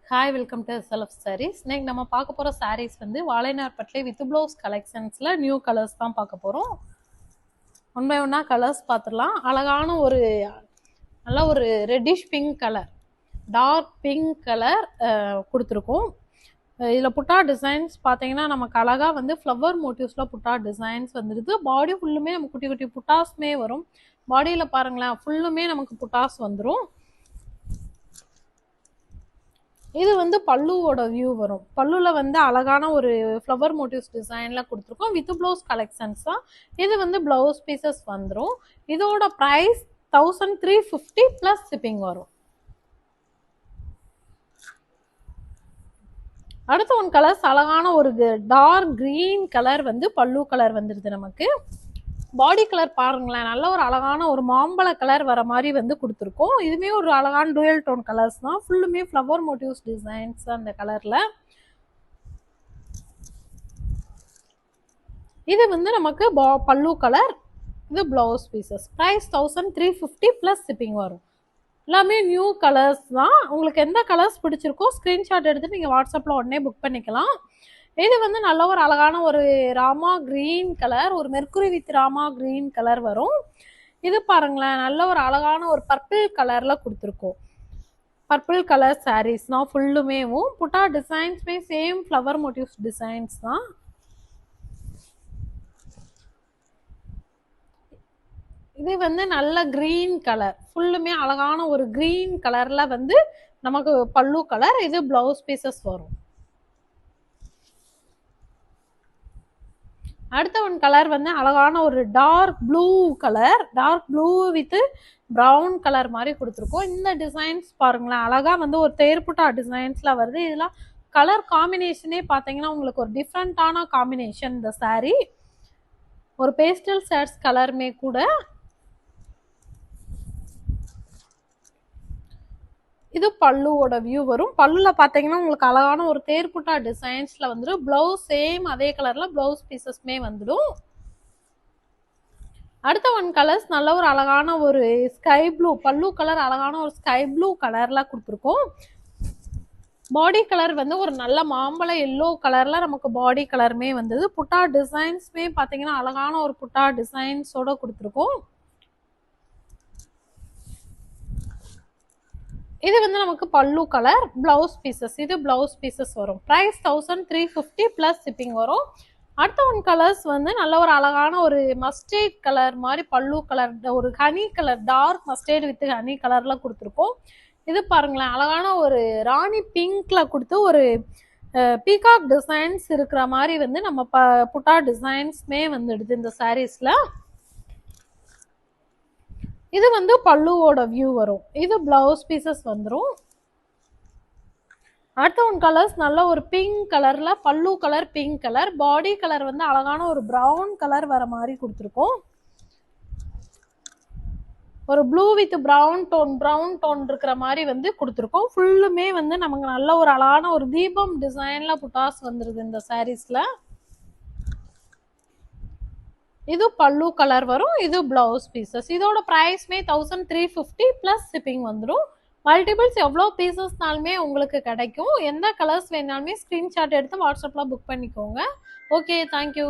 Hi, welcome to self sarees. இன்னைக்கு நம்ம பார்க்க போகிற சாரீஸ் வந்து வாழைநார்பட்டிலே வித் ப்ளவுஸ் கலெக்ஷன்ஸில் நியூ கலர்ஸ் தான் பார்க்க போகிறோம். ஒன் பை ஒன்னாக கலர்ஸ் பார்த்துடலாம். அழகான ஒரு நல்ல ஒரு reddish pink colour, dark pink colour கொடுத்துருக்கோம். இதில் புட்டா டிசைன்ஸ் பார்த்தீங்கன்னா நமக்கு அழகாக வந்து ஃப்ளவர் மோட்டிவ்ஸில் புட்டா டிசைன்ஸ் வந்துடுது. பாடி ஃபுல்லுமே நமக்கு குட்டி குட்டி புட்டாஸ்மே வரும். பாடியில் பாருங்களேன், ஃபுல்லுமே நமக்கு புட்டாஸ் வந்துடும். இது வந்து பல்லுவோட வியூ வரும். பல்லுல வந்து அழகான ஒரு ஃப்ளவர் மோட்டிவ்ஸ் டிசைன்ல கொடுத்துருக்கோம். வித் ப்ளவுஸ் கலெக்ஷன்ஸ் தான். இது வந்து பிளவுஸ் பீசஸ் வந்துடும். இதோட ப்ரைஸ் 1350 ப்ளஸ் ஷிப்பிங் வரும். அடுத்த ஒன் கலர்ஸ் அழகான ஒரு டார்க் கிரீன் கலர் வந்து பல்லு கலர் வந்துடுது. நமக்கு பாடி கலர் பாருங்களேன், நல்ல ஒரு அழகான ஒரு மாம்பழ கலர் வர மாதிரி வந்து கொடுத்துருக்கோம். இதுவுமே ஒரு அழகான டூயல் டோன் கலர்ஸ் தான். ஃபுல்லுமே ஃப்ளவர் மோட்டிவ்ஸ் டிசைன்ஸ் அந்த கலர்ல. இது வந்து நமக்கு பல்லு கலர், இது blouse pieces. Price 1350 plus shipping வரும். எல்லாமே நியூ கலர்ஸ் தான். உங்களுக்கு எந்த கலர்ஸ் பிடிச்சிருக்கோ ஸ்க்ரீன்ஷாட் எடுத்து நீங்கள் வாட்ஸ்அப்பில் உடனே புக் பண்ணிக்கலாம். இது வந்து நல்ல ஒரு அழகான ஒரு ராமா கிரீன் கலர், ஒரு mercury with Rama green colour வரும். இது பாருங்களேன், நல்ல ஒரு அழகான ஒரு பர்பிள் கலர்ல கொடுத்துருக்கோம். பர்பிள் கலர் சாரீஸ் தான் ஃபுல்லுமேவும். புட்டா டிசைன்ஸ்மே சேம் ஃப்ளவர் மோட்டிவ்ஸ் டிசைன்ஸ் தான். இது வந்து நல்ல கிரீன் கலர், ஃபுல்லுமே அழகான ஒரு கிரீன் கலர்ல வந்து நமக்கு பல்லு கலர். இது பிளவுஸ் பீசஸ் வரும். அடுத்த ஒன் கலர் வந்து அழகான ஒரு dark blue colour, dark blue with brown colour மாதிரி கொடுத்துருக்கோம். இந்த டிசைன்ஸ் பாருங்களேன், அழகா வந்து ஒரு தேர்புட்டா டிசைன்ஸ்ல வருது. இதெல்லாம் கலர் காம்பினேஷனே பார்த்தீங்கன்னா உங்களுக்கு ஒரு டிஃப்ரெண்டான காம்பினேஷன். இந்த சாரீ ஒரு பேஸ்டல் ஷேட்ஸ் கலருமே கூட. இது பல்லுவோட வியூ வரும். பல்லுல பாத்தீங்கன்னா உங்களுக்கு அழகான ஒரு தேர்புட்டா டிசைன்ஸ்ல வந்துடும். பிளவுஸ் சேம் அதே கலர்ல பிளவுஸ் பீசஸ்மே வந்துடும். அடுத்த ஒன் கலர்ஸ் நல்ல ஒரு அழகான ஒரு ஸ்கை ப்ளூ, பல்லு கலர் அழகான ஒரு ஸ்கை ப்ளூ கலர்ல கொடுத்துருக்கோம். பாடி கலர் வந்து ஒரு நல்ல மாம்பழ எல்லோ கலர்ல நமக்கு பாடி கலருமே வந்தது. புட்டா டிசைன்ஸ்மே பாத்தீங்கன்னா அழகான ஒரு புட்டா டிசைன்ஸோட கொடுத்துருக்கோம். இது வந்து நமக்கு பல்லு கலர், பிளவுஸ் பீசஸ். இது பிளவுஸ் பீசஸ் வரும். ப்ரைஸ் 1350 ப்ளஸ் ஷிப்பிங் வரும். அடுத்த ஒன் கலர்ஸ் வந்து நல்ல ஒரு அழகான ஒரு மஸ்டர்ட் கலர் மாதிரி பல்லு கலர், ஒரு honey colour, dark mustard with honey கலர்ல கொடுத்துருக்கோம். இது பாருங்களேன், அழகான ஒரு ராணி பிங்க்ல கொடுத்து ஒரு பீகாக் டிசைன்ஸ் இருக்கிற மாதிரி வந்து நம்ம புட்டா டிசைன்ஸ்மே வந்துடுது இந்த சாரீஸ்ல. இது வந்து பல்லுவோட வியூ வரும். இது பிளவுஸ் பீசஸ் வந்துடும். அடுத்த ஒன் கலர்ஸ் நல்ல ஒரு பிங்க் கலர்ல, பல்லு கலர் பிங்க் கலர், பாடி கலர் வந்து அழகான ஒரு பிரவுன் கலர் வர மாதிரி கொடுத்துருக்கோம். ஒரு ப்ளூ வித் பிரவுன் டோன் இருக்கிற மாதிரி வந்து கொடுத்துருக்கோம். ஃபுல்லுமே வந்து நமக்கு நல்ல ஒரு அழகான ஒரு தீபம் டிசைன்ல புட்டாஸ் வந்துருது இந்த சாரீஸ்ல. இது பல்லு கலர் வரும். இது பிளவுஸ் பீசஸ். இதோட ப்ரைஸ்மே 1350 ப்ளஸ் ஷிப்பிங் வந்துடும். மல்டிபிள்ஸ் எவ்வளோ பீசஸ்னாலுமே உங்களுக்கு கிடைக்கும். எந்த கலர்ஸ் வேணாலுமே ஸ்க்ரீன்ஷாட் எடுத்து வாட்ஸ்அப்பில் புக் பண்ணிக்கோங்க. Okay, thank you.